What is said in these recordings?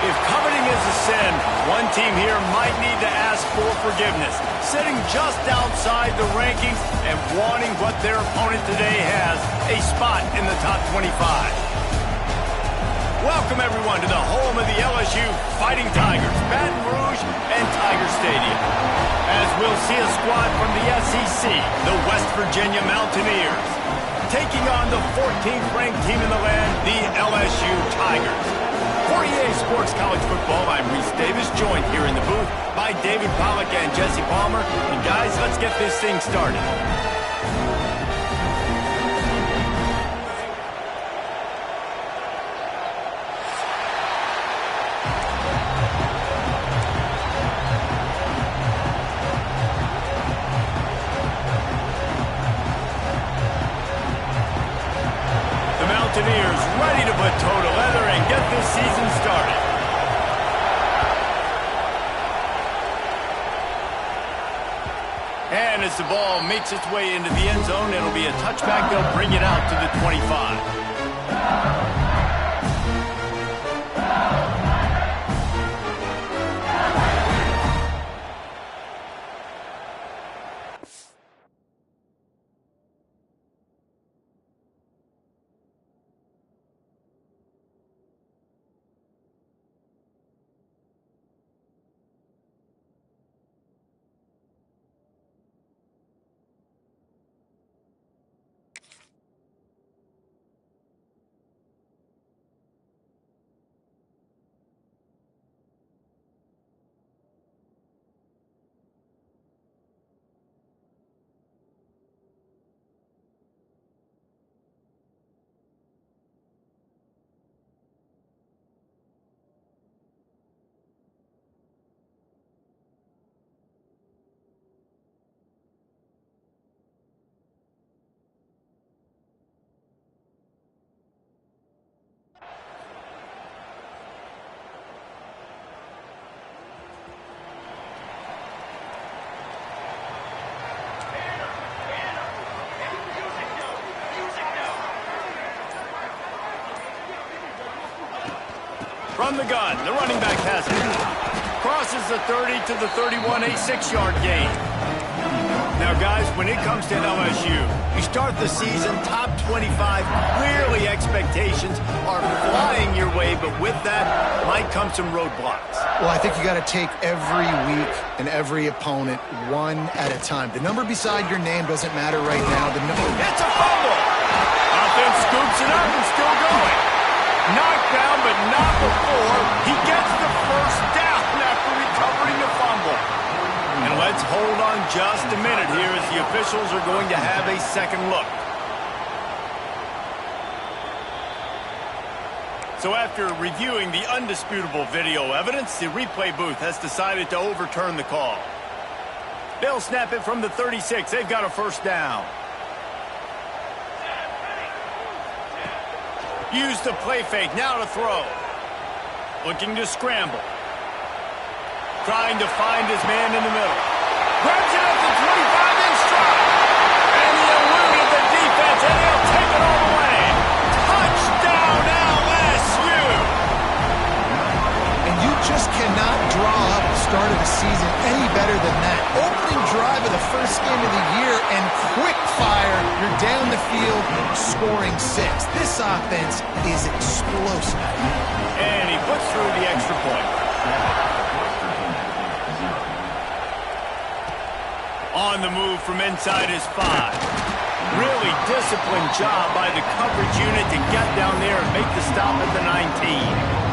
If coveting is a sin, one team here might need to ask for forgiveness, sitting just outside the rankings and wanting what their opponent today has, a spot in the top 25. Welcome, everyone, to the home of the LSU Fighting Tigers, Baton Rouge and Tiger Stadium. As we'll see a squad from the SEC, the West Virginia Mountaineers, taking on the 14th ranked team in the land, the LSU Tigers. For EA Sports College Football, I'm Reese Davis, joined here in the booth by David Pollack and Jesse Palmer. And guys, let's get this thing started. Mountaineers ready to put toe to leather and get this season started. And as the ball makes its way into the end zone, it'll be a touchback. They'll bring it out to the 25. From the gun, the running back has it. Crosses the 30 to the 31, a 6-yard gain. Now, guys, when it comes to LSU, you start the season top 25. Clearly, expectations are flying your way, but with that might come some roadblocks. Well, I think you got to take every week and every opponent one at a time. The number beside your name doesn't matter right now. It's a fumble. Offense scoops it up and still going. Knocked down, but not before he gets the first down after recovering the fumble. And let's hold on just a minute here as the officials are going to have a second look. So after reviewing the undisputable video evidence, the replay booth has decided to overturn the call. They'll snap it from the 36. They've got a first down. Use the play fake, now to throw. Looking to scramble. Trying to find his man in the middle. Grabs it at the 25 in stride. And he eluded the defense, and he'll take it all the way. Touchdown, LSU! And you just cannot draw up the start of the season any better than that. Opening drive of the first game of the year, and quick fire, you're down the field, scoring 6. This offense is explosive. And he puts through the extra point. On the move from inside his 5. Really disciplined job by the coverage unit to get down there and make the stop at the 19.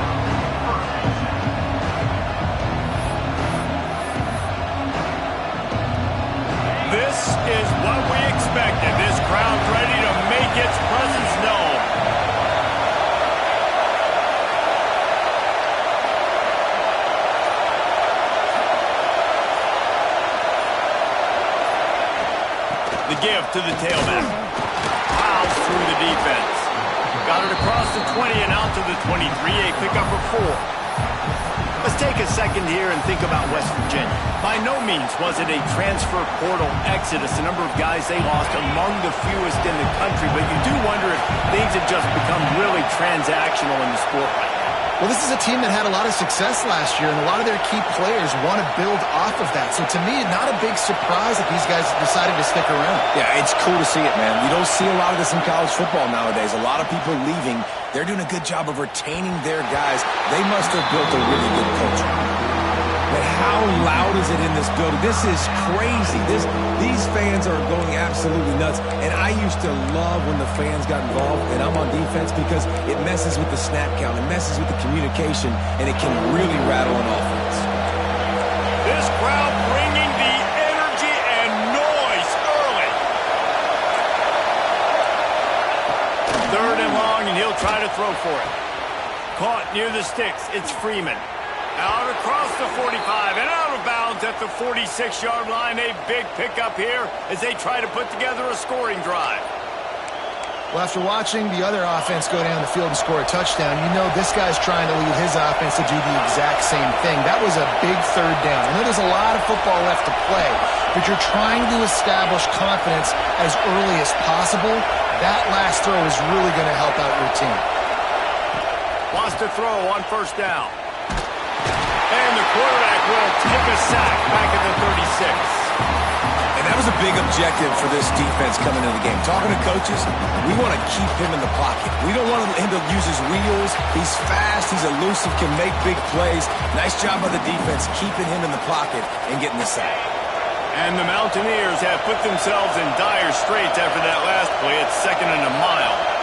This is what we expected. This crowd's ready to make its presence known. The give to the tailback. Plows through the defense. Got it across the 20 and out to the 23. A pickup of 4. Let's take a second here and think about West Virginia. By no means was it a transfer portal exodus. The number of guys they lost among the fewest in the country, but you do wonder if things have just become really transactional in the sport right now. Well, this is a team that had a lot of success last year, and a lot of their key players want to build off of that. So to me, not a big surprise that these guys decided to stick around. Yeah, it's cool to see it, man. You don't see a lot of this in college football nowadays. A lot of people leaving. They're doing a good job of retaining their guys. They must have built a really good culture. But how loud is it in this building? This is crazy. These fans are going absolutely nuts. And I used to love when the fans got involved, and I'm on defense because it messes with the snap count. It messes with the communication, and it can really rattle an offense. This crowd bringing the energy and noise early. 3rd and long, and he'll try to throw for it. Caught near the sticks. It's Freeman. Out across the 45 and out of bounds at the 46-yard line. A big pickup here as they try to put together a scoring drive. Well, after watching the other offense go down the field and score a touchdown, you know this guy's trying to lead his offense to do the exact same thing. That was a big 3rd down. I know there's a lot of football left to play, but you're trying to establish confidence as early as possible. That last throw is really going to help out your team. Wants to throw on 1st down. And the quarterback will take a sack back at the 36. And that was a big objective for this defense coming into the game. Talking to coaches, we want to keep him in the pocket. We don't want him to use his wheels. He's fast. He's elusive, can make big plays. Nice job by the defense keeping him in the pocket and getting the sack. And the Mountaineers have put themselves in dire straits after that last play. It's 2nd and a mile.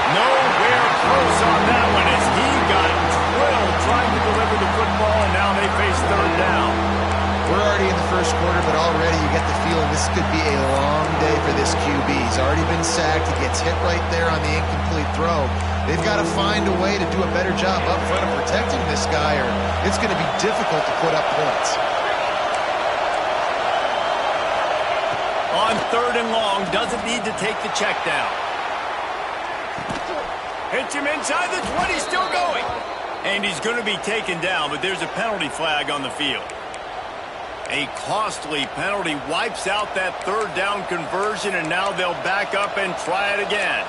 Nowhere close on that one as he got drilled trying to deliver the football, and now they face 3rd down. We're already in the 1st quarter, but already you get the feeling this could be a long day for this QB. He's already been sacked. He gets hit right there on the incomplete throw. They've got to find a way to do a better job up front of protecting this guy, or it's going to be difficult to put up points. On 3rd and long, doesn't need to take the check down. Hits him inside the 20, still going. And he's going to be taken down, but there's a penalty flag on the field. A costly penalty wipes out that 3rd down conversion, and now they'll back up and try it again.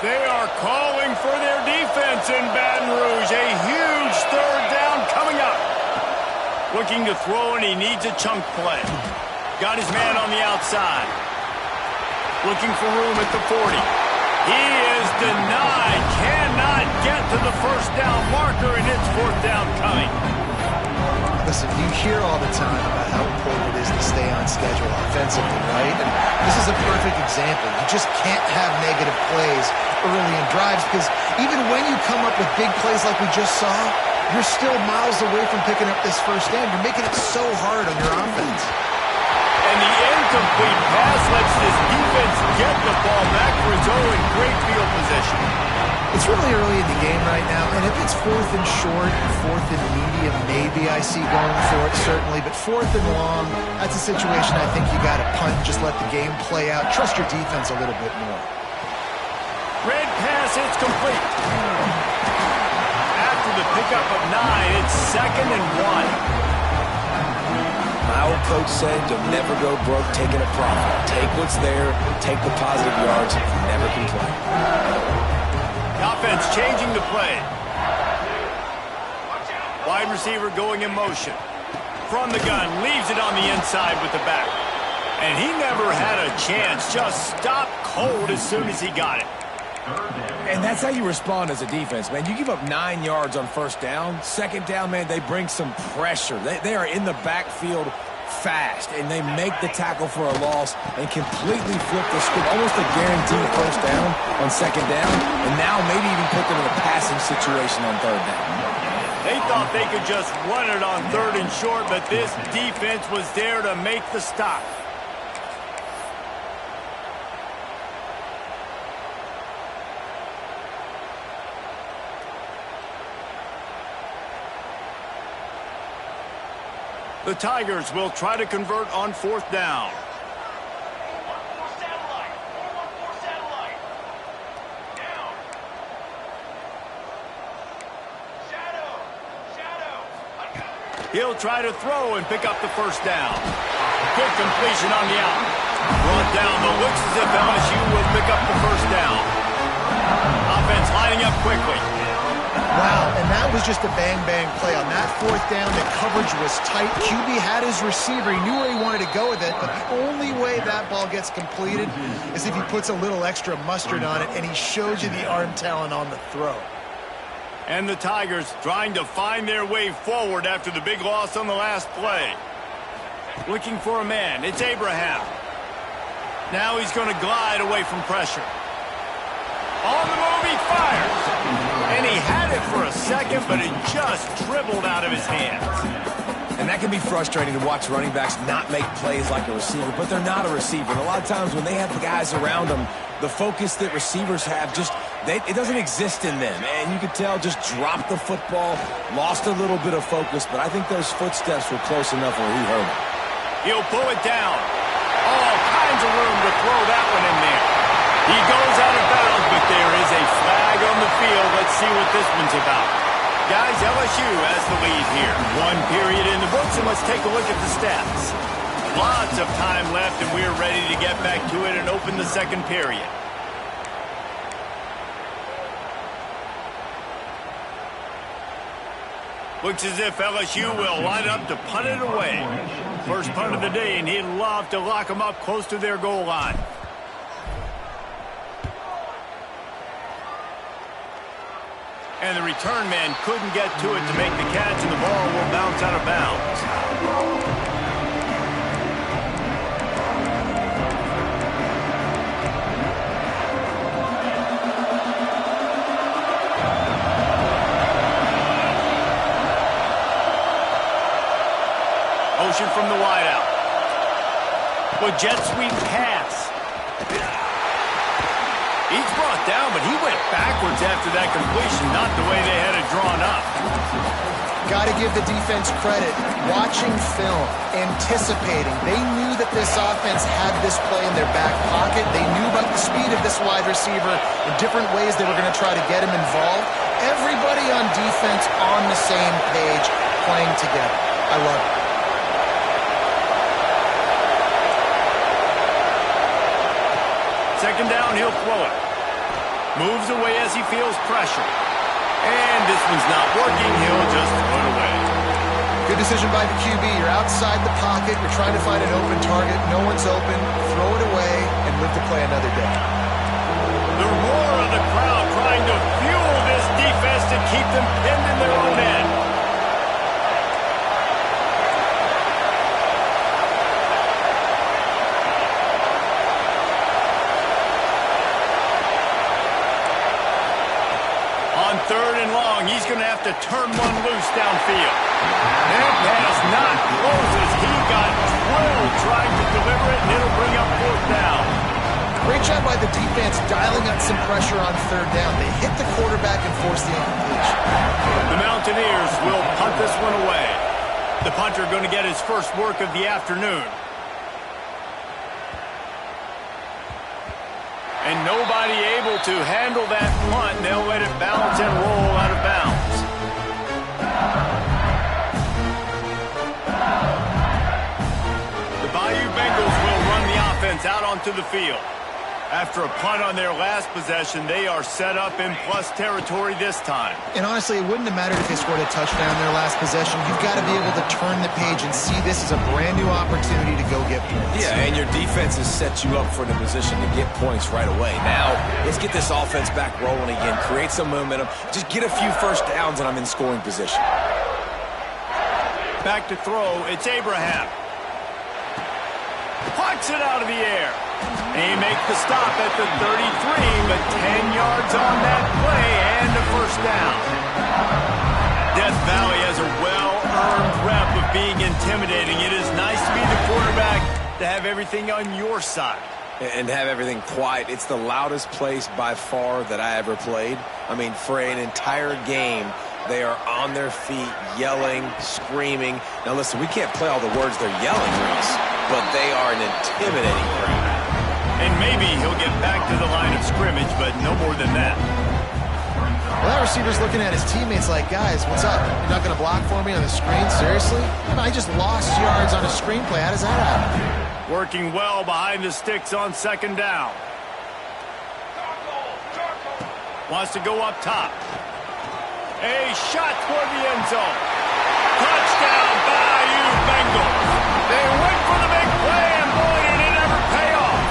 They are calling for their defense in Baton Rouge. A huge 3rd down coming up. Looking to throw, and he needs a chunk play. Got his man on the outside. Looking for room at the 40. He is denied. Cannot get to the 1st down marker, and it's 4th down coming. Listen, you hear all the time about how important it is to stay on schedule offensively, right? And this is a perfect example. You just can't have negative plays early in drives because even when you come up with big plays like we just saw, you're still miles away from picking up this 1st down. You're making it so hard on your offense. And the incomplete pass lets this defense get the ball back for its own in great field position. It's really early in the game right now, and if it's 4th and short, 4th and medium, maybe I see going for it, certainly. But 4th and long, that's a situation I think you got to punt, just let the game play out. Trust your defense a little bit more. Red pass, it's complete. After the pickup of 9, it's 2nd and 1. My old coach said you'll never go broke taking a profit. Take what's there, take the positive yards, and never complain. The offense changing the play. Wide receiver going in motion. From the gun, leaves it on the inside with the back. And he never had a chance, just stopped cold as soon as he got it. And that's how you respond as a defense, man. You give up 9 yards on 1st down. 2nd down, man, they bring some pressure. They are in the backfield fast, and they make the tackle for a loss and completely flip the script. Almost a guaranteed 1st down on 2nd down, and now maybe even put them in a passing situation on 3rd down. They thought they could just run it on 3rd and short, but this defense was there to make the stop. The Tigers will try to convert on 4th down. He'll try to throw and pick up the 1st down. Good completion on the out. Brought down, but looks as if LSU will pick up the 1st down. Offense lining up quickly. Wow, and that was just a bang-bang play. On that 4th down, the coverage was tight. QB had his receiver. He knew where he wanted to go with it, but the only way that ball gets completed is if he puts a little extra mustard on it, and he shows you the arm talent on the throw. And the Tigers trying to find their way forward after the big loss on the last play. Looking for a man. It's Abraham. Now he's going to glide away from pressure. On the move, he fires. And he had it for a second, but it just dribbled out of his hands. And that can be frustrating to watch running backs not make plays like a receiver, but they're not a receiver. And a lot of times when they have the guys around them, the focus that receivers have it doesn't exist in them. And you could tell just dropped the football, lost a little bit of focus, but I think those footsteps were close enough where he heard it. He'll pull it down. All kinds of room to throw that one in there. He goes out of bounds, but there is a flag on the field. Let's see what this one's about. Guys, LSU has the lead here. 1 period in the books, and let's take a look at the stats. Lots of time left, and we're ready to get back to it and open the 2nd period. Looks as if LSU will line up to punt it away. First punt of the day, and he'd love to lock them up close to their goal line. And the return man couldn't get to it to make the catch, and the ball will bounce out of bounds. Motion from the wideout. With jet sweep pass. He's brought down, but he went backwards after that completion, not the way they had it drawn up. Got to give the defense credit. Watching film, anticipating. They knew that this offense had this play in their back pocket. They knew about the speed of this wide receiver, the different ways they were going to try to get him involved. Everybody on defense on the same page, playing together. I love it. Second down, he'll throw it. Moves away as he feels pressure. And this one's not working. He'll just throw it away. Good decision by the QB. You're outside the pocket. You're trying to find an open target. No one's open. Throw it away and live to play another day. The roar of the crowd trying to fuel this defense to keep them pinned in their own end. On 3rd and long, he's going to have to turn one loose downfield. That pass not close as he got drilled trying to deliver it, and it'll bring up 4th down. Great job by the defense dialing up some pressure on 3rd down. They hit the quarterback and forced the incompletion. The Mountaineers will punt this one away. The punter going to get his first work of the afternoon. And nobody able to handle that punt. They'll let it bounce and roll out of bounds. The Bayou Bengals will run the offense out onto the field. After a punt on their last possession, they are set up in plus territory this time. And honestly, it wouldn't have mattered if they scored a touchdown in their last possession. You've got to be able to turn the page and see this as a brand new opportunity to go get points. Yeah, and your defense has set you up for the position to get points right away. Now, let's get this offense back rolling again, create some momentum, just get a few first downs, and I'm in scoring position. Back to throw, it's Abraham. Pucks it out of the air. They make the stop at the 33, but 10 yards on that play and a first down. Death Valley intimidating. It is nice to be the quarterback, to have everything on your side. And have everything quiet. It's the loudest place by far that I ever played. I mean, for an entire game, they are on their feet, yelling, screaming. Now, listen, we can't play all the words they're yelling, Reese, but they are an intimidating crowd. And maybe he'll get back to the line of scrimmage, but no more than that. Well, that receiver's looking at his teammates like, guys, what's up? You're not going to block for me on the screen? Seriously? I just lost yards on a screenplay. How does that happen? Working well behind the sticks on second down. Wants to go up top. A shot toward the end zone. Touchdown, Bayou Bengals. They went for the big play, and boy, did it ever pay off.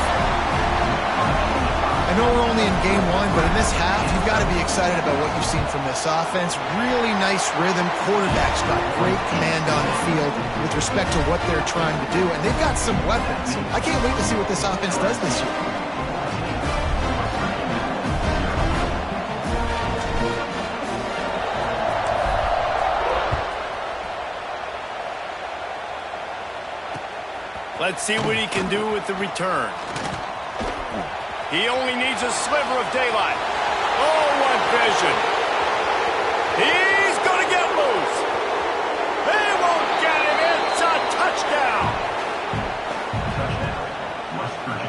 I know we're only in game one, but in this half, you've got to be excited about what you've seen from this offense. Really nice rhythm. Quarterback's got great command on the field with respect to what they're trying to do, and they've got some weapons. I can't wait to see what this offense does this year. Let's see what he can do with the return. He only needs a sliver of daylight. Oh, what vision. He's going to get loose. They won't get him. It's a touchdown.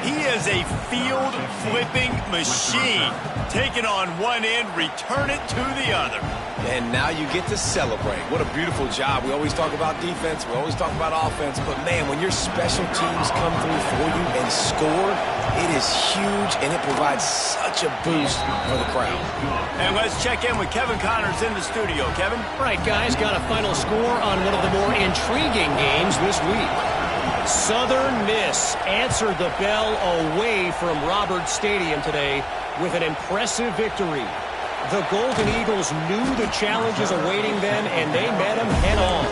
He is a field-flipping machine. Take it on one end, return it to the other. And now you get to celebrate. What a beautiful job. We always talk about defense. We always talk about offense. But, man, when your special teams come through for you and score, it is huge, and it provides such a boost for the crowd. And let's check in with Kevin Connors in the studio. Kevin? All right, guys, got a final score on one of the more intriguing games this week. Southern Miss answered the bell away from Roberts Stadium today with an impressive victory. The Golden Eagles knew the challenges awaiting them, and they met them head-on.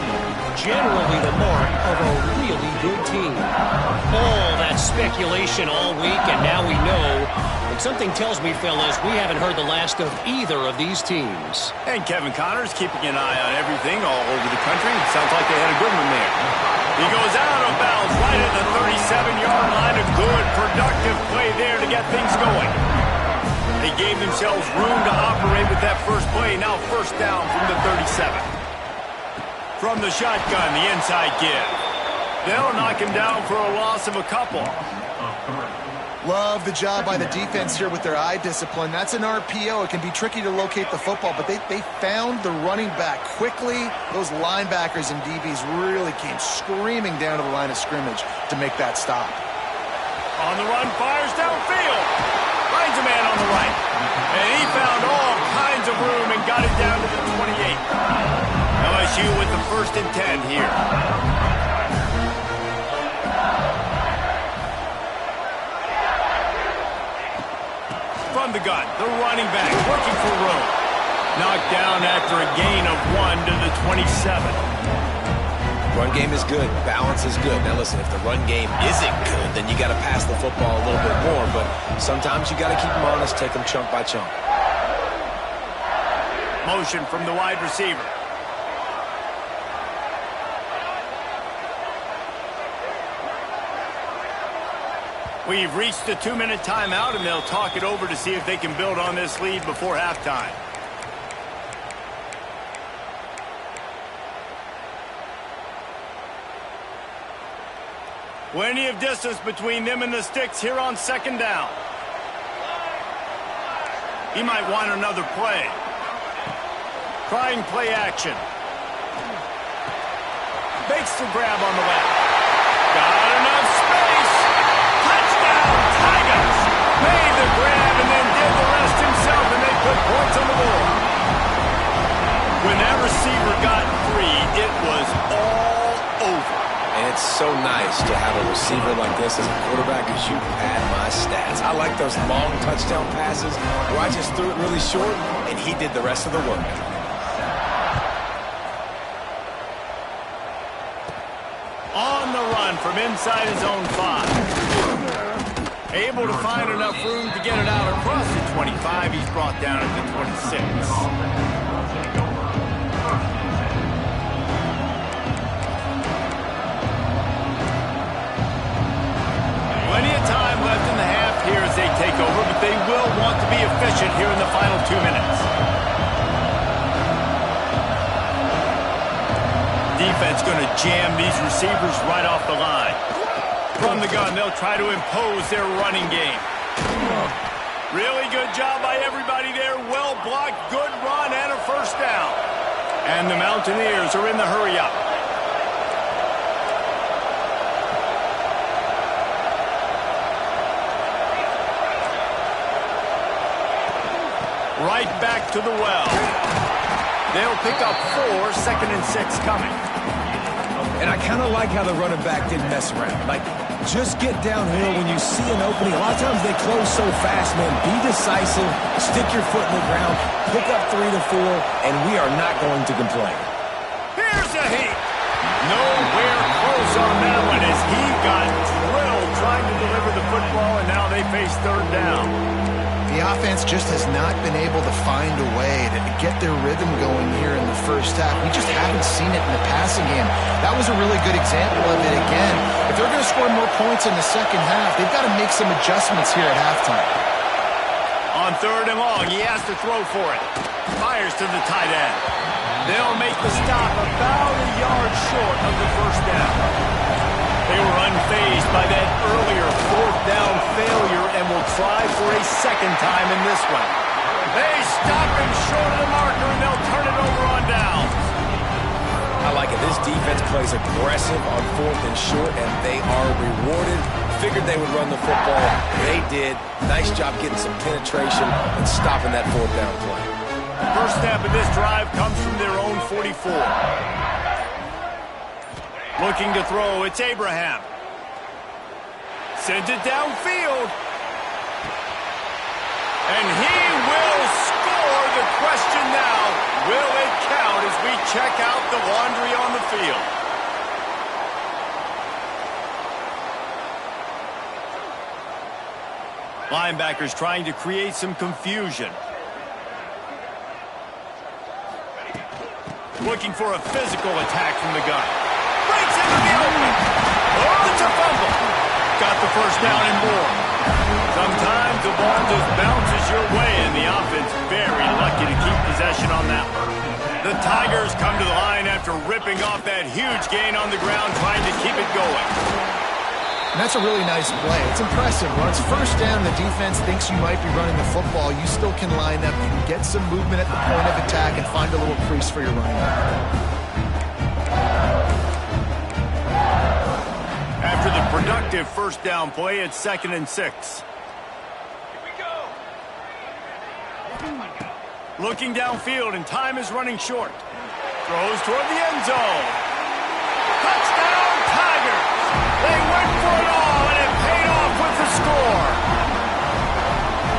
Generally the mark of a really good team. All that speculation all week, and now we know. And something tells me, fellas, we haven't heard the last of either of these teams. And Kevin Connors keeping an eye on everything all over the country. Sounds like they had a good one there. He goes out of bounds right at the 37-yard line. A good, productive play there to get things going. They gave themselves room to operate with that first play. Now first down from the 37. From the shotgun, the inside give. They'll knock him down for a loss of a couple. Love the job by the defense here with their eye discipline. That's an RPO. It can be tricky to locate the football, but they found the running back quickly. Those linebackers and DBs really came screaming down to the line of scrimmage to make that stop. On the run, fires downfield. Finds a man on the right. And he found all kinds of room and got it down to the 28. LSU with the 1st and 10 here. From the gun, the running back looking for room. Knocked down after a gain of 1 to the 27. Run game is good. Balance is good. Now, listen, if the run game isn't good, then you got to pass the football a little bit more. But sometimes you got to keep them honest, take them chunk by chunk. Motion from the wide receiver. We've reached the 2-minute timeout, and they'll talk it over to see if they can build on this lead before halftime. Plenty of distance between them and the sticks here on second down. He might want another play. Trying play action. Makes the grab on the left. Got enough space. Touchdown, Tigers. Made the grab and then did the rest himself, and they put points on the board. When that receiver got free, it was all over. And it's so nice to have a receiver like this as a quarterback because you pad my stats. I like those long touchdown passes where I just threw it really short and he did the rest of the work. On the run from inside his own 5. Able to find enough room to get it out across the 25. He's brought down at the 26. be efficient here in the final 2 minutes. Defense going to jam these receivers right off the line. From the gun, they'll try to impose their running game. Really good job by everybody there. Well blocked, good run, and a first down. And the Mountaineers are in the hurry-up. Right back to the well. They'll pick up 4, 2nd and 6 coming. And I kind of like how the running back didn't mess around. Like, just get downhill when you see an opening. A lot of times they close so fast, man. Be decisive, stick your foot in the ground, pick up 3 to 4, and we are not going to complain. Here's a heat. Nowhere close on that one as he got drilled trying to deliver the football, and now they face 3rd down. The offense just has not been able to find a way to get their rhythm going here in the first half. We just haven't seen it in the passing game. That was a really good example of it again. If they're going to score more points in the second half, they've got to make some adjustments here at halftime. On 3rd and long, he has to throw for it. Fires to the tight end. They'll make the stop about a yard short of the first down. They were unfazed by that earlier 4th down failure and will try for a 2nd time in this one. They stop him short of the marker, and they'll turn it over on downs. I like it. This defense plays aggressive on 4th and short, and they are rewarded. Figured they would run the football. They did. Nice job getting some penetration and stopping that 4th down play. First snap of this drive comes from their own 44. Looking to throw, it's Abraham. Sends it downfield. And he will score. The question now, will it count as we check out the laundry on the field? Linebackers trying to create some confusion. Looking for a physical attack from the gun. Breaks into the open. Oh, it's a fumble. Got the first down and more. Sometimes the ball just bounces your way, and the offense very lucky to keep possession on that one. The Tigers come to the line after ripping off that huge gain on the ground, trying to keep it going. And that's a really nice play. It's impressive. When it's first down, the defense thinks you might be running the football. You still can line up. You can get some movement at the point of attack and find a little crease for your running back. After the productive first down play, it's 2nd and 6. Here we go. Looking downfield, and time is running short. Throws toward the end zone. Touchdown, Tigers! They went for it all, and it paid off with the score.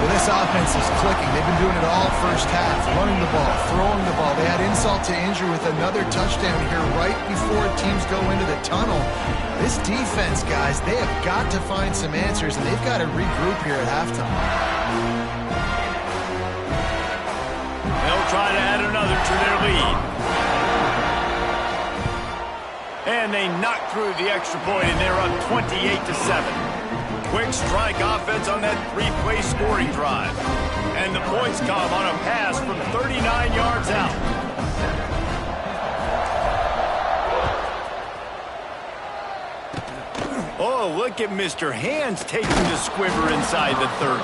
Well, this offense is clicking. They've been doing it all first half, running the ball, throwing the ball. They had insult to injury with another touchdown here right before teams go into the tunnel. This defense, guys, they have got to find some answers, and they've got to regroup here at halftime. They'll try to add another to their lead. And they knock through the extra point, and they're up 28-7. Quick strike offense on that 3-play scoring drive. And the points come on a pass from 39 yards out. Oh, look at Mr. Hands taking the squiver inside the 30.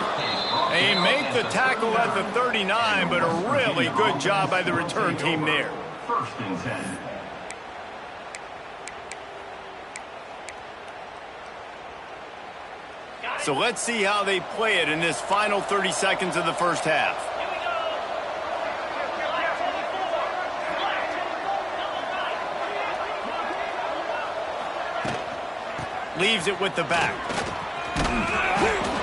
They make the tackle at the 39, but a really good job by the return team there. 1st and 10. So let's see how they play it in this final 30 seconds of the first half. Leaves it with the back.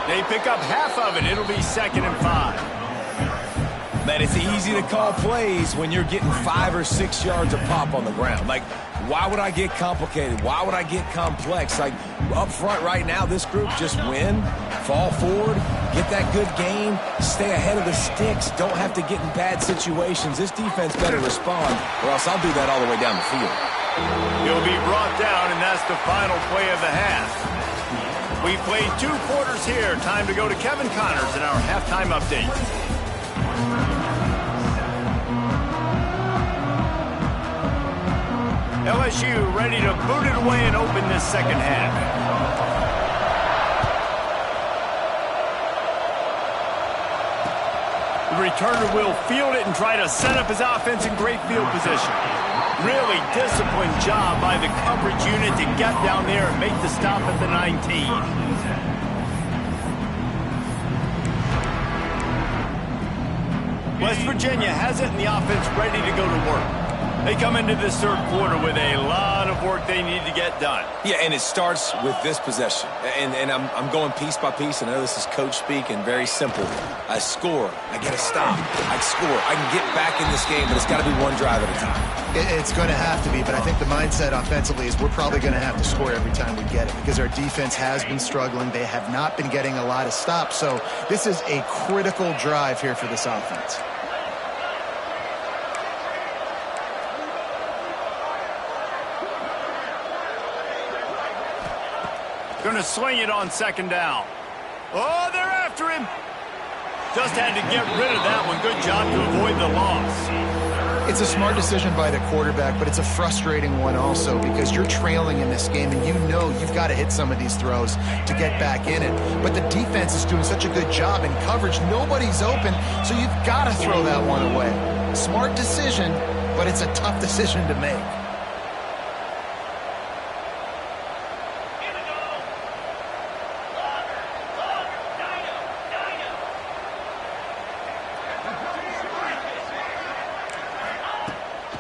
They pick up half of it. It'll be 2nd and 5. Man, it's easy to call plays when you're getting 5 or 6 yards of pop on the ground. Like, why would I get complicated? Why would I get complex? Like, up front right now, this group just win, fall forward, get that good gain, stay ahead of the sticks, don't have to get in bad situations. This defense better respond, or else I'll do that all the way down the field. He'll be brought down, and that's the final play of the half. We played 2 quarters here. Time to go to Kevin Connors in our halftime update. LSU ready to boot it away and open this second half. The returner will field it and try to set up his offense in great field position. Really disciplined job by the coverage unit to get down there and make the stop at the 19. West Virginia has it and the offense ready to go to work. They come into this third quarter with a lot of work they need to get done. Yeah, and it starts with this possession. And I'm going piece by piece, and I know this is coach speak and very simple. I score. I get a stop. I score. I can get back in this game, but it's got to be one drive at a time. It's going to have to be, but I think the mindset offensively is we're probably going to have to score every time we get it because our defense has been struggling. They have not been getting a lot of stops, so this is a critical drive here for this offense. Going to swing it on second down. Oh, they're after him. Just had to get rid of that one. Good job to avoid the loss. It's a smart decision by the quarterback, but it's a frustrating one also because you're trailing in this game and you know you've got to hit some of these throws to get back in it. But the defense is doing such a good job in coverage. Nobody's open, so you've got to throw that one away. Smart decision, but it's a tough decision to make.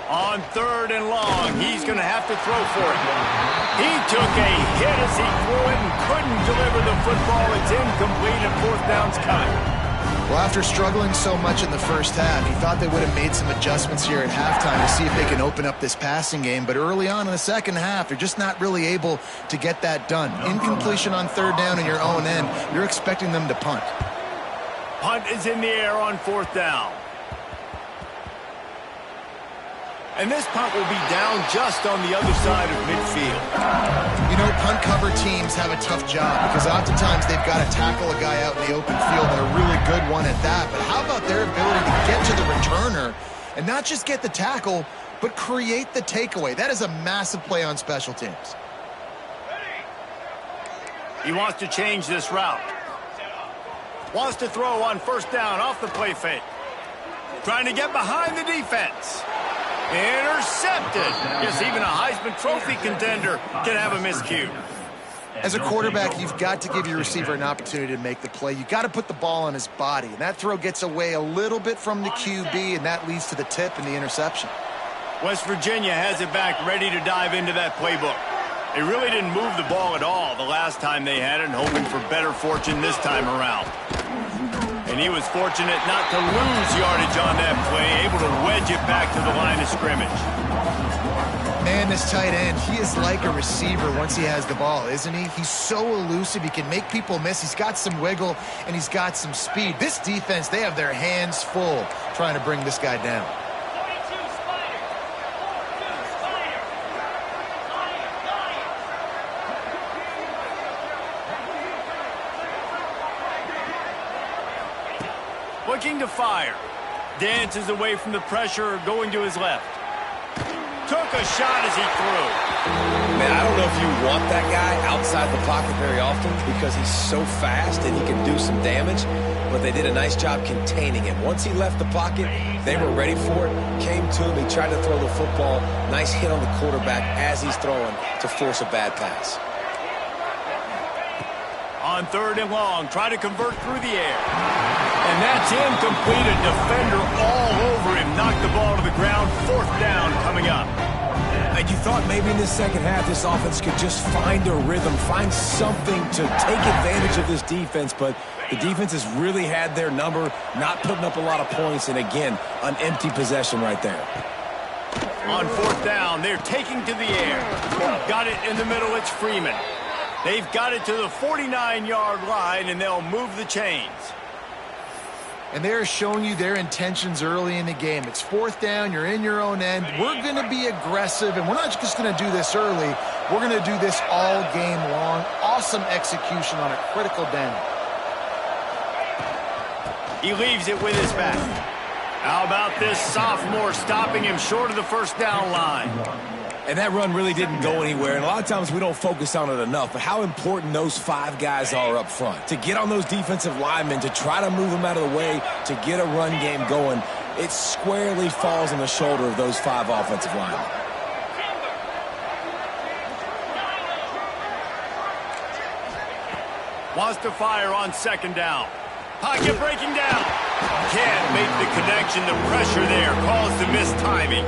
On third and long, he's going to have to throw for it. He took a hit as he threw it and couldn't deliver the football. It's incomplete and fourth down's coming. Well, after struggling so much in the first half, he thought they would have made some adjustments here at halftime to see if they can open up this passing game. But early on in the second half, they're just not really able to get that done. Incompletion on third down in your own end, you're expecting them to punt. Punt is in the air on fourth down. And this punt will be down just on the other side of midfield. You know, punt cover teams have a tough job because oftentimes they've got to tackle a guy out in the open field and a really good one at that. But how about their ability to get to the returner and not just get the tackle, but create the takeaway? That is a massive play on special teams. He wants to change this route. Wants to throw on first down off the play fake. Trying to get behind the defense. Intercepted. Yes, even a Heisman Trophy contender can have a miscue. As a quarterback, you've got to give your receiver an opportunity to make the play. You've got to put the ball on his body. And that throw gets away a little bit from the QB, and that leads to the tip and the interception. West Virginia has it back ready to dive into that playbook. They really didn't move the ball at all the last time they had it, hoping for better fortune this time around. And he was fortunate not to lose yardage on that play, able to wedge it back to the line of scrimmage. Man, this tight end, he is like a receiver once he has the ball, isn't he? He's so elusive, he can make people miss. He's got some wiggle, and he's got some speed. This defense, they have their hands full trying to bring this guy down. Looking to fire. Dances away from the pressure, going to his left. Took a shot as he threw. Man, I don't know if you want that guy outside the pocket very often because he's so fast and he can do some damage, but they did a nice job containing him. Once he left the pocket, they were ready for it, came to him, he tried to throw the football. Nice hit on the quarterback as he's throwing to force a bad pass. On third and long, try to convert through the air. And that's incomplete. A defender all over him. Knocked the ball to the ground. Fourth down coming up. And you thought maybe in this second half this offense could just find a rhythm, find something to take advantage of this defense, but the defense has really had their number, not putting up a lot of points, and again, an empty possession right there. On fourth down, they're taking to the air. Got it in the middle, it's Freeman. They've got it to the 49-yard line, and they'll move the chains. And they're showing you their intentions early in the game. It's fourth down, you're in your own end. We're going to be aggressive, and we're not just going to do this early. We're going to do this all game long. Awesome execution on a critical down. He leaves it with his back. How about this sophomore stopping him short of the first down line? And that run really didn't go anywhere. And a lot of times we don't focus on it enough, but how important those 5 guys are up front. To get on those defensive linemen, to try to move them out of the way, to get a run game going, it squarely falls on the shoulder of those 5 offensive linemen. Wants to fire on second down. Pocket breaking down. Can't make the connection. The pressure there caused the mistiming.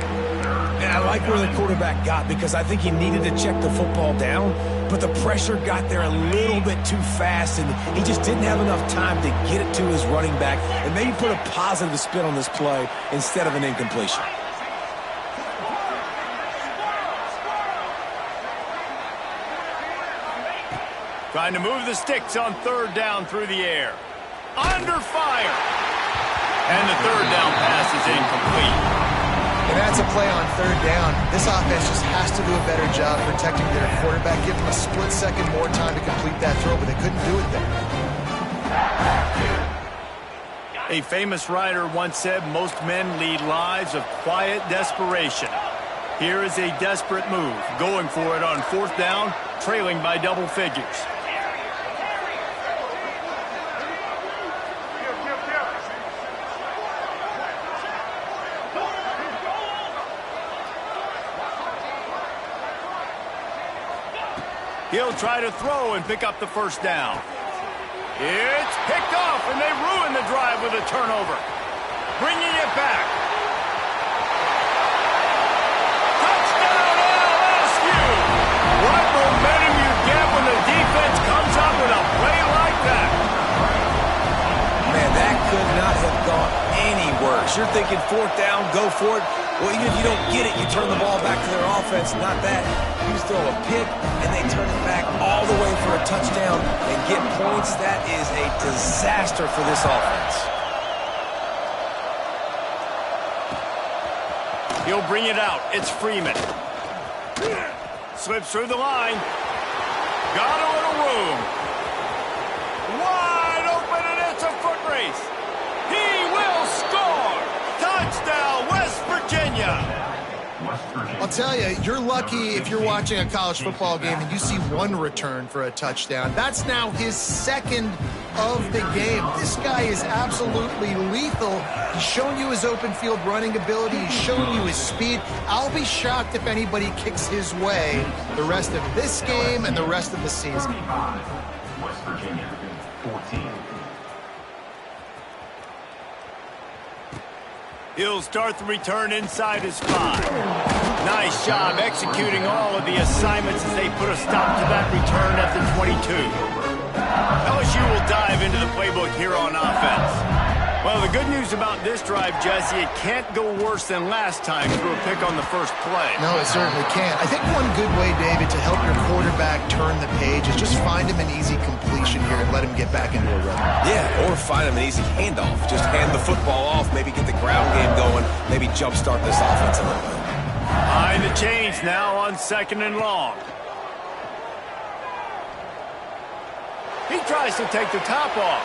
And I like where the quarterback got because I think he needed to check the football down, but the pressure got there a little bit too fast, and he just didn't have enough time to get it to his running back and maybe put a positive spin on this play instead of an incompletion. Trying to move the sticks on third down through the air. Under fire. And the third down pass is incomplete. And that's a play on third down. This offense just has to do a better job protecting their quarterback. Give them a split second more time to complete that throw, but they couldn't do it there. A famous writer once said, most men lead lives of quiet desperation. Here is a desperate move, going for it on fourth down, trailing by double figures. He'll try to throw and pick up the first down. It's picked off, and they ruin the drive with a turnover. Bringing it back. Touchdown, LSU! What momentum you get when the defense comes up with a play like that. Man, that could not have gone any worse. You're thinking fourth down, go for it. Well, even if you don't get it, you turn the ball back to their offense. Not that. You throw a pick, and they turn it back all the way for a touchdown and get points. That is a disaster for this offense. He'll bring it out. It's Freeman. Slips through the line. Got a little room. Wide open, and it's a foot race. He will score. Touchdown, West Virginia. I'll tell you, you're lucky if you're watching a college football game and you see one return for a touchdown. That's now his second of the game. This guy is absolutely lethal. He's shown you his open field running ability. He's shown you his speed. I'll be shocked if anybody kicks his way the rest of this game and the rest of the season. West Virginia, 14. He'll start the return inside his 5. Nice job executing all of the assignments as they put a stop to that return at the 22. LSU will dive into the playbook here on offense. Well, the good news about this drive, Jesse, it can't go worse than last time through a pick on the first play. No, it certainly can't. I think one good way, David, to help your quarterback turn the page is just find him an easy completion here and let him get back into a rhythm. Yeah, or find him an easy handoff. Just hand the football off, maybe get the ground game going, maybe jumpstart this offense a little bit. Behind the chains now on second and long. He tries to take the top off.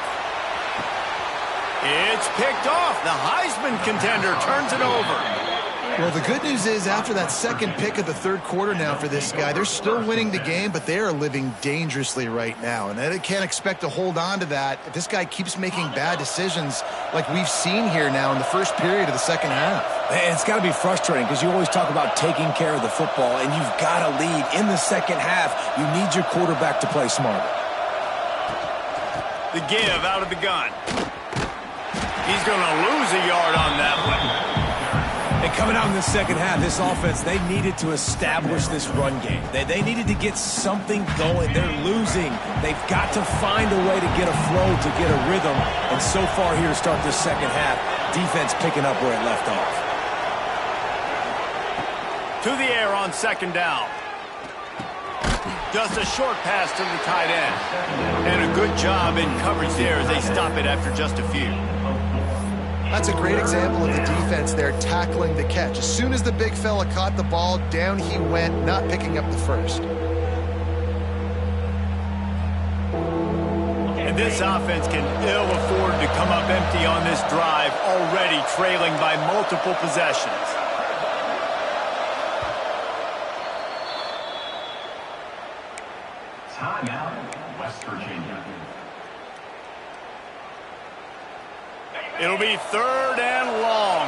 It's picked off. The Heisman contender turns it over. Well, the good news is after that second pick of the third quarter now for this guy, they're still winning the game, but they are living dangerously right now. And they can't expect to hold on to that if this guy keeps making bad decisions like we've seen here now in the first period of the second half. And it's got to be frustrating because you always talk about taking care of the football, and you've got to lead in the second half. You need your quarterback to play smarter. The give out of the gun. He's going to lose a yard on that one. And coming out in the second half, this offense, they needed to establish this run game. They needed to get something going. They're losing. They've got to find a way to get a flow, to get a rhythm. And so far here to start this second half, defense picking up where it left off. To the air on second down. Just a short pass to the tight end. And a good job in coverage there as they stop it after just a few. That's a great example of the defense there tackling the catch. As soon as the big fella caught the ball, down he went, not picking up the first. And this offense can ill afford to come up empty on this drive, already trailing by multiple possessions. Timeout, West Virginia. It'll be 3rd and long.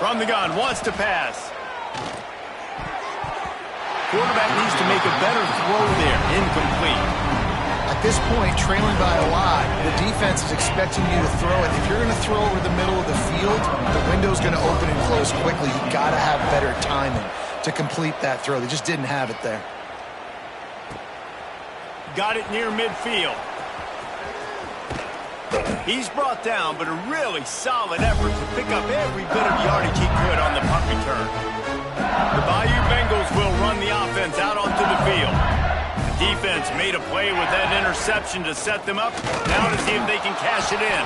From the gun, wants to pass. Quarterback needs to make a better throw there. Incomplete. At this point, trailing by a lot, the defense is expecting you to throw it. If you're going to throw over the middle of the field, the window's going to open and close quickly. You've got to have better timing to complete that throw. They just didn't have it there. Got it near midfield. He's brought down, but a really solid effort to pick up every bit of yardage he could on the punt return. The Bayou Bengals will run the offense out onto the field. The defense made a play with that interception to set them up. Now to see if they can cash it in.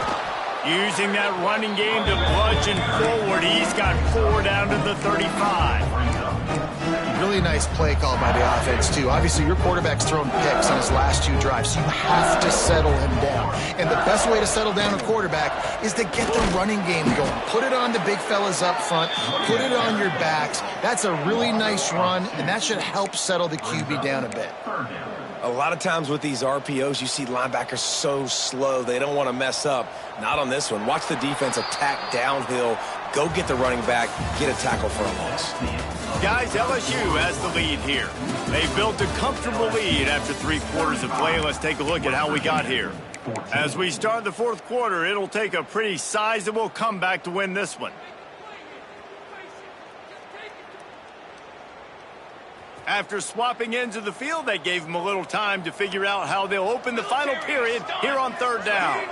Using that running game to bludgeon forward. He's got 4 down to the 35. Really nice play call by the offense, too. Obviously, your quarterback's thrown picks on his last 2 drives, so you have to settle him down. And the best way to settle down a quarterback is to get the running game going. Put it on the big fellas up front. Put it on your backs. That's a really nice run, and that should help settle the QB down a bit. A lot of times with these RPOs, you see linebackers so slow, they don't want to mess up. Not on this one. Watch the defense attack downhill, go get the running back, get a tackle for a loss. Guys, LSU has the lead here. They built a comfortable lead after 3 quarters of play. Let's take a look at how we got here. As we start the 4th quarter, it'll take a pretty sizable comeback to win this one. After swapping ends of the field, that gave them a little time to figure out how they'll open the final period here on 3rd down.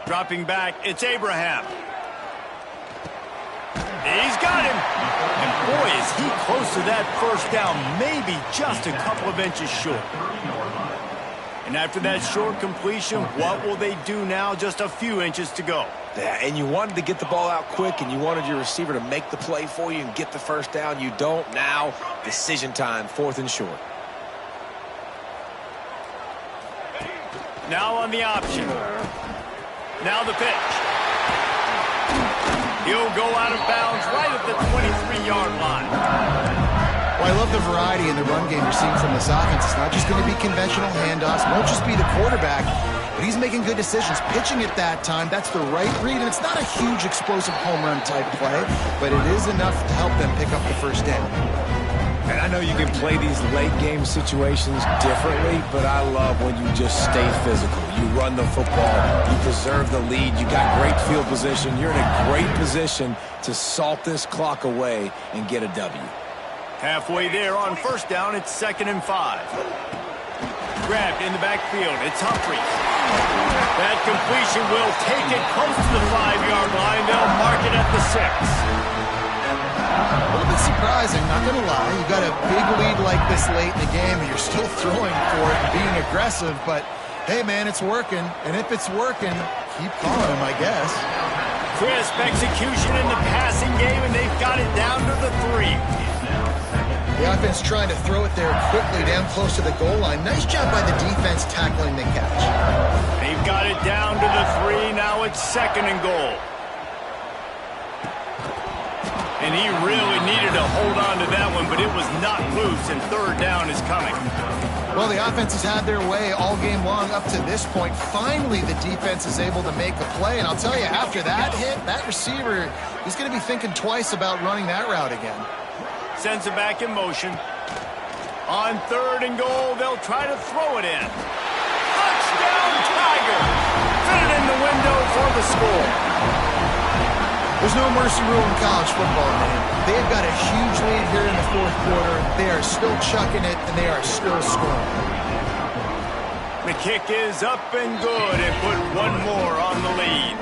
Dropping back, it's Abraham. He's got him. And boy, is he close to that 1st down, maybe just a couple of inches short. And after that short completion, what will they do now? Just a few inches to go. Yeah, and you wanted to get the ball out quick, and you wanted your receiver to make the play for you and get the 1st down. You don't now. Decision time, 4th and short. Now on the option. Now the pitch. He'll go out of bounds right at the 23-yard line. Well, I love the variety in the run game you're seeing from this offense. It's not just going to be conventional handoffs. It won't just be the quarterback, but he's making good decisions. Pitching at that time, that's the right read, and it's not a huge explosive home run type play, but it is enough to help them pick up the 1st down. And I know you can play these late-game situations differently, but I love when you just stay physical. You run the football. You preserve the lead. You got great field position. You're in a great position to salt this clock away and get a W. Halfway there on 1st down, it's 2nd and 5. Grabbed in the backfield, it's Humphries. That completion will take it close to the 5-yard line. They'll mark it at the 6. A little bit surprising, not going to lie. You got a big lead like this late in the game, and you're still throwing for it and being aggressive. But, hey, man, it's working. And if it's working, keep calling him, I guess. Crisp execution in the passing game, and they've got it down to the 3. The offense trying to throw it there quickly down close to the goal line. Nice job by the defense tackling the catch. They've got it down to the 3. Now it's 2nd and goal. And he really needed to hold on to that one, but it was not loose, and 3rd down is coming. Well, the offense has had their way all game long up to this point. Finally, the defense is able to make a play, and I'll tell you, after that hit, that receiver, he's going to be thinking twice about running that route again. Sends it back in motion. On 3rd and goal, they'll try to throw it in. Touchdown, Tiger! Fit it in the window for the score. There's no mercy rule in college football, man. They've got a huge lead here in the 4th quarter. They are still chucking it, and they are still scoring. The kick is up and good, and put one more on the lead.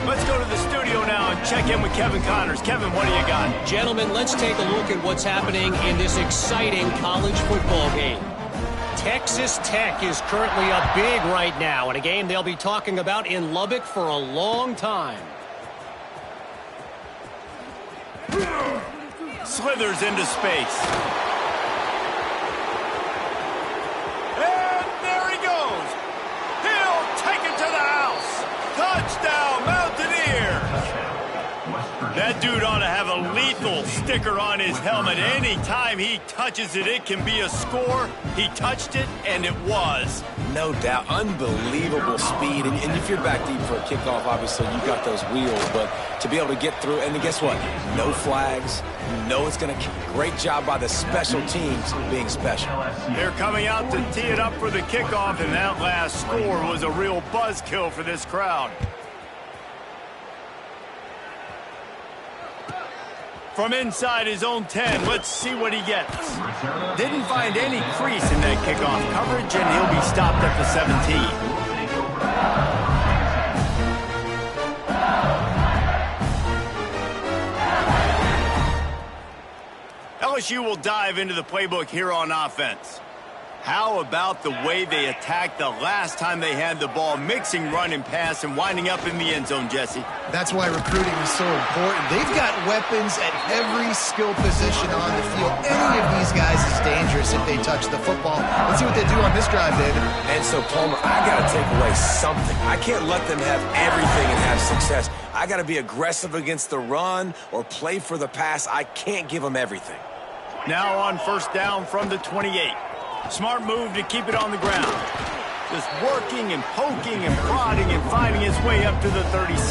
Let's go to the studio now and check in with Kevin Connors. Kevin, what do you got? Gentlemen, let's take a look at what's happening in this exciting college football game. Texas Tech is currently up big right now in a game they'll be talking about in Lubbock for a long time. Slithers into space. And there he goes. He'll take it to the house. Touchdown, Mountaineers. That dude ought to have a lethal sticker on his helmet. Anytime he touches it, it can be a score. He touched it, and it was. No doubt. Unbelievable speed. And if you're back deep for a kickoff, obviously you got those wheels. But to be able to get through, and guess what? No flags. You know it's going to – great job by the special teams being special. They're coming out to tee it up for the kickoff, and that last score was a real buzzkill for this crowd. From inside his own 10, let's see what he gets. Didn't find any crease in that kickoff coverage, and he'll be stopped at the 17. LSU will dive into the playbook here on offense. How about the way they attacked the last time they had the ball, mixing run and pass and winding up in the end zone, Jesse? That's why recruiting is so important. They've got weapons at every skill position on the field. Any of these guys is dangerous if they touch the football. Let's see what they do on this drive, David. And so, Palmer, I got to take away something. I can't let them have everything and have success. I got to be aggressive against the run or play for the pass. I can't give them everything. Now on first down from the 28. Smart move to keep it on the ground. Just working and poking and prodding and finding his way up to the 36.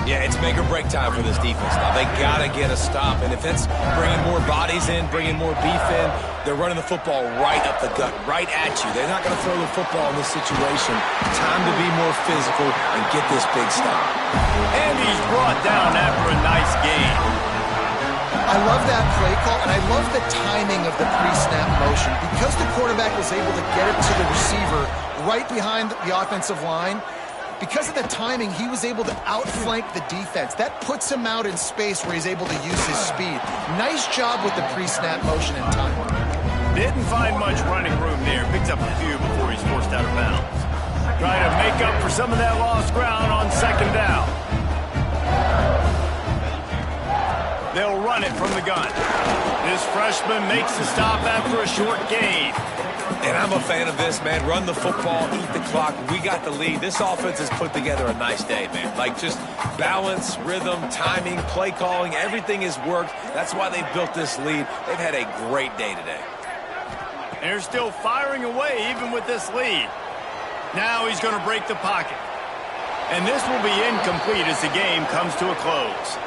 Yeah, it's make or break time for this defense. Now, they got to get a stop. And if it's bringing more bodies in, bringing more beef in, they're running the football right up the gut, right at you. They're not going to throw the football in this situation. Time to be more physical and get this big stop. And he's brought down after a nice game. I love that play call, and I love the timing of the pre-snap motion. Because the quarterback was able to get it to the receiver right behind the offensive line, because of the timing, he was able to outflank the defense. That puts him out in space where he's able to use his speed. Nice job with the pre-snap motion and timing. Didn't find much running room there. Picks up a few before he's forced out of bounds. Trying to make up for some of that lost ground on second down. They'll run it from the gun. This freshman makes the stop after a short gain. And I'm a fan of this, man. Run the football, eat the clock. We got the lead. This offense has put together a nice day, man. Like, just balance, rhythm, timing, play calling, everything has worked. That's why they've built this lead. They've had a great day today. They're still firing away even with this lead. Now he's going to break the pocket. And this will be incomplete as the game comes to a close.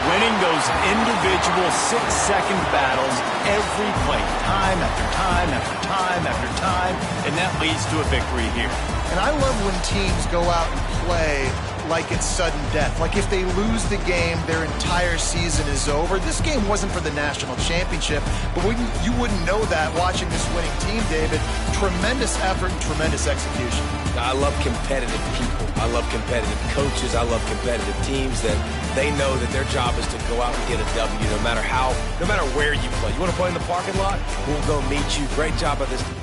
Winning those individual 6-second battles every play, time after time after time after time, and that leads to a victory here. And I love when teams go out and play like it's sudden death. Like if they lose the game, their entire season is over. This game wasn't for the national championship, but you wouldn't know that watching this winning team, David. Tremendous effort and tremendous execution. I love competitive people. I love competitive coaches. I love competitive teams that they know that their job is to go out and get a W no matter where you play. You want to play in the parking lot? We'll go meet you. Great job by this team.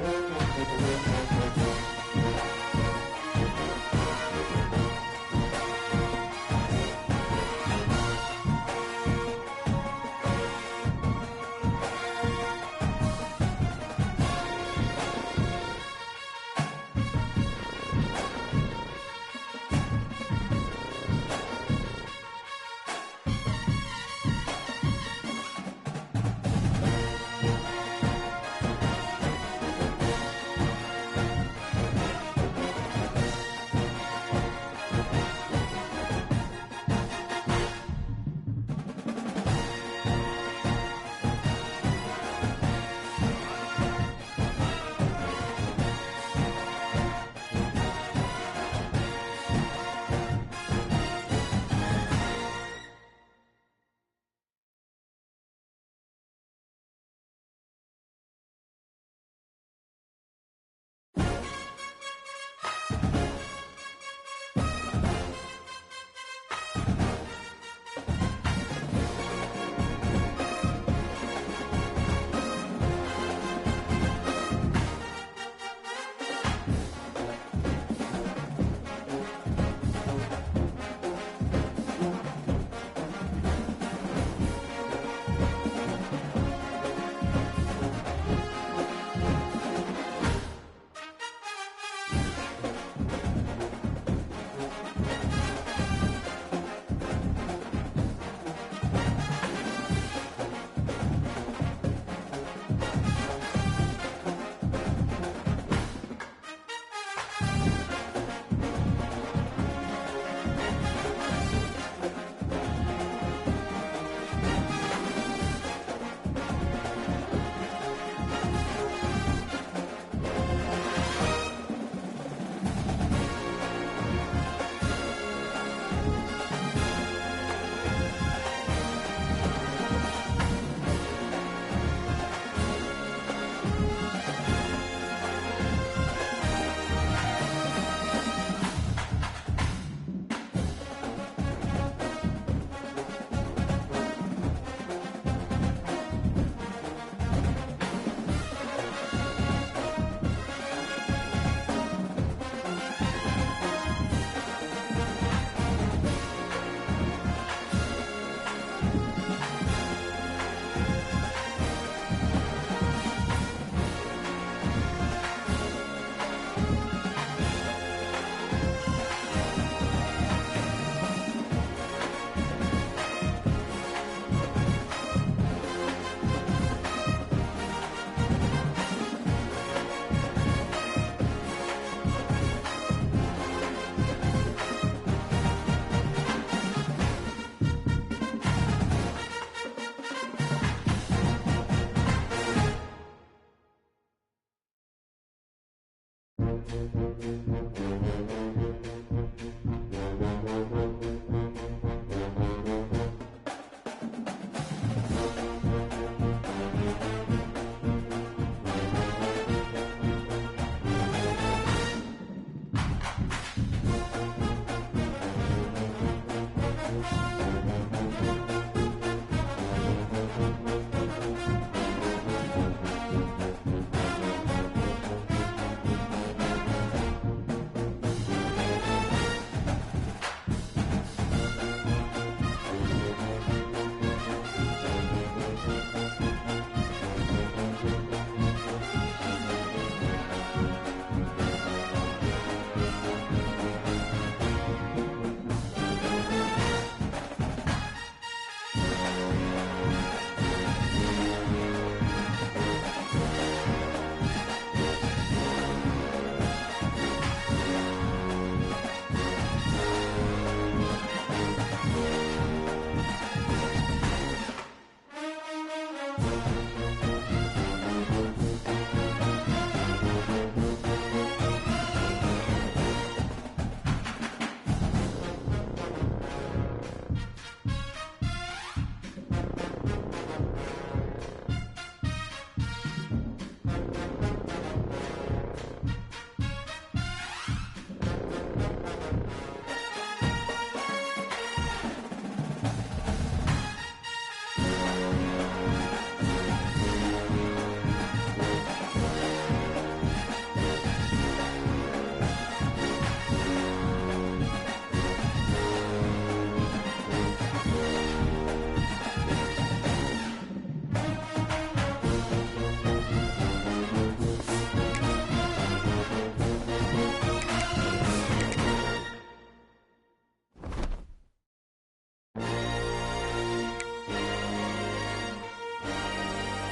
Virginia.